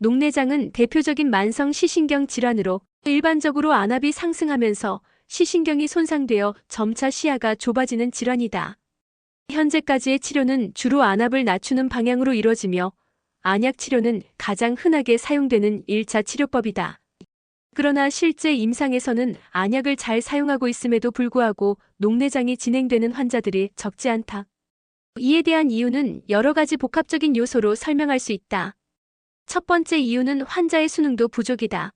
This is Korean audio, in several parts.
녹내장은 대표적인 만성 시신경 질환으로 일반적으로 안압이 상승하면서 시신경이 손상되어 점차 시야가 좁아지는 질환이다. 현재까지의 치료는 주로 안압을 낮추는 방향으로 이뤄지며 안약 치료는 가장 흔하게 사용되는 1차 치료법이다. 그러나 실제 임상에서는 안약을 잘 사용하고 있음에도 불구하고 녹내장이 진행되는 환자들이 적지 않다. 이에 대한 이유는 여러 가지 복합적인 요소로 설명할 수 있다. 첫 번째 이유는 환자의 수능도 부족이다.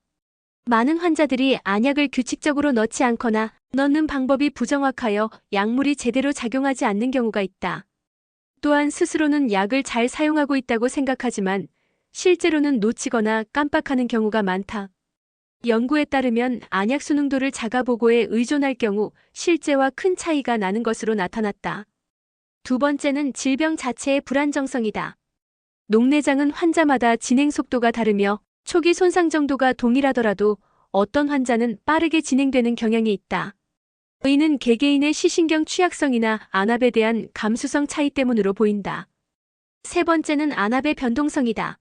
많은 환자들이 안약을 규칙적으로 넣지 않거나 넣는 방법이 부정확하여 약물이 제대로 작용하지 않는 경우가 있다. 또한 스스로는 약을 잘 사용하고 있다고 생각하지만 실제로는 놓치거나 깜빡하는 경우가 많다. 연구에 따르면 안약 수능도를 자가보고에 의존할 경우 실제와 큰 차이가 나는 것으로 나타났다. 두 번째는 질병 자체의 불안정성이다. 녹내장은 환자마다 진행 속도가 다르며 초기 손상 정도가 동일하더라도 어떤 환자는 빠르게 진행되는 경향이 있다. 이는 개개인의 시신경 취약성이나 안압에 대한 감수성 차이 때문으로 보인다. 세 번째는 안압의 변동성이다.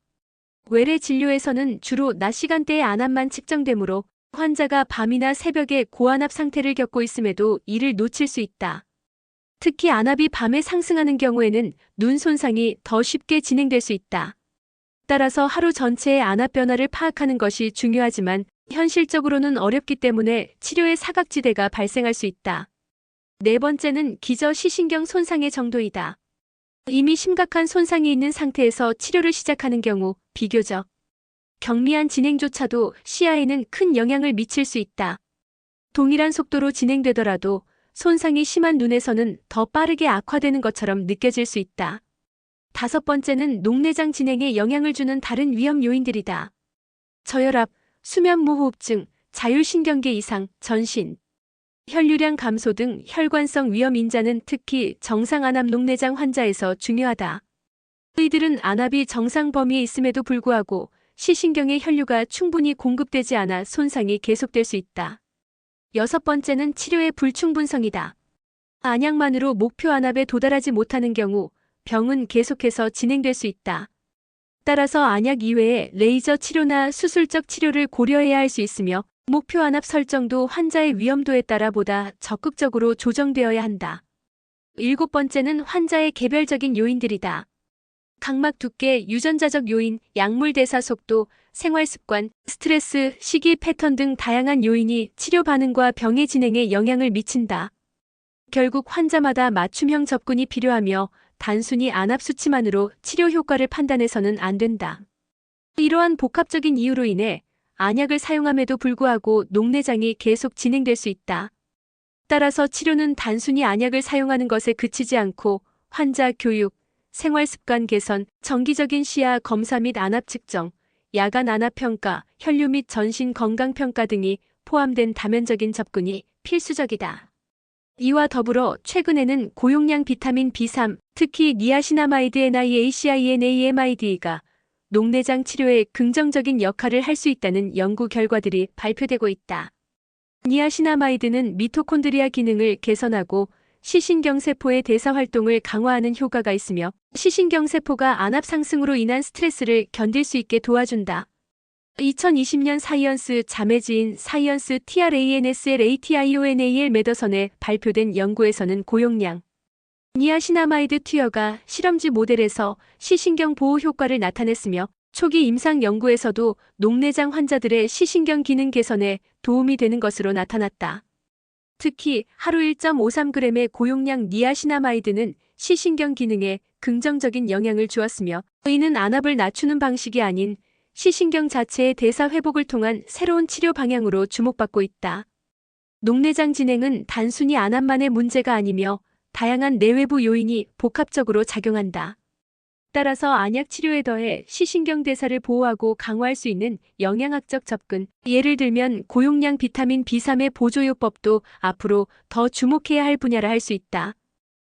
외래 진료에서는 주로 낮 시간대의 안압만 측정되므로 환자가 밤이나 새벽에 고안압 상태를 겪고 있음에도 이를 놓칠 수 있다. 특히 안압이 밤에 상승하는 경우에는 눈 손상이 더 쉽게 진행될 수 있다. 따라서 하루 전체의 안압 변화를 파악하는 것이 중요하지만 현실적으로는 어렵기 때문에 치료의 사각지대가 발생할 수 있다. 네 번째는 기저 시신경 손상의 정도이다. 이미 심각한 손상이 있는 상태에서 치료를 시작하는 경우 비교적 경미한 진행조차도 시야에는 큰 영향을 미칠 수 있다. 동일한 속도로 진행되더라도 손상이 심한 눈에서는 더 빠르게 악화되는 것처럼 느껴질 수 있다. 다섯 번째는 녹내장 진행에 영향을 주는 다른 위험 요인들이다. 저혈압, 수면무호흡증, 자율신경계 이상, 전신, 혈류량 감소 등 혈관성 위험 인자는 특히 정상 안압 녹내장 환자에서 중요하다. 이들은 안압이 정상 범위에 있음에도 불구하고 시신경의 혈류가 충분히 공급되지 않아 손상이 계속될 수 있다. 여섯 번째는 치료의 불충분성이다. 안약만으로 목표 안압에 도달하지 못하는 경우 병은 계속해서 진행될 수 있다. 따라서 안약 이외에 레이저 치료나 수술적 치료를 고려해야 할 수 있으며 목표 안압 설정도 환자의 위험도에 따라 보다 적극적으로 조정되어야 한다. 일곱 번째는 환자의 개별적인 요인들이다. 각막 두께, 유전자적 요인, 약물 대사 속도, 생활 습관, 스트레스, 식이 패턴 등 다양한 요인이 치료 반응과 병의 진행에 영향을 미친다. 결국 환자마다 맞춤형 접근이 필요하며 단순히 안압 수치만으로 치료 효과를 판단해서는 안 된다. 이러한 복합적인 이유로 인해 안약을 사용함에도 불구하고 녹내장이 계속 진행될 수 있다. 따라서 치료는 단순히 안약을 사용하는 것에 그치지 않고 환자 교육, 생활습관 개선, 정기적인 시야 검사 및 안압 측정, 야간 안압 평가, 혈류 및 전신 건강 평가 등이 포함된 다면적인 접근이 필수적이다. 이와 더불어 최근에는 고용량 비타민 B3, 특히 니아시나마이드 NIACINAMID가 녹내장 치료에 긍정적인 역할을 할 수 있다는 연구 결과들이 발표되고 있다. 니아시나마이드는 미토콘드리아 기능을 개선하고 시신경세포의 대사활동을 강화하는 효과가 있으며 시신경세포가 안압 상승으로 인한 스트레스를 견딜 수 있게 도와준다. 2020년 사이언스 자매지인 사이언스 TRANSLATIONAL 메더선에 발표된 연구에서는 고용량 니아시나마이드 투여가 실험지 모델에서 시신경 보호 효과를 나타냈으며 초기 임상 연구에서도 녹내장 환자들의 시신경 기능 개선에 도움이 되는 것으로 나타났다. 특히 하루 1.53g의 고용량 니아시나마이드는 시신경 기능에 긍정적인 영향을 주었으며 이는 안압을 낮추는 방식이 아닌 시신경 자체의 대사 회복을 통한 새로운 치료 방향으로 주목받고 있다. 녹내장 진행은 단순히 안압만의 문제가 아니며 다양한 내외부 요인이 복합적으로 작용한다. 따라서 안약 치료에 더해 시신경 대사를 보호하고 강화할 수 있는 영양학적 접근, 예를 들면 고용량 비타민 B3의 보조요법도 앞으로 더 주목해야 할 분야라 할 수 있다.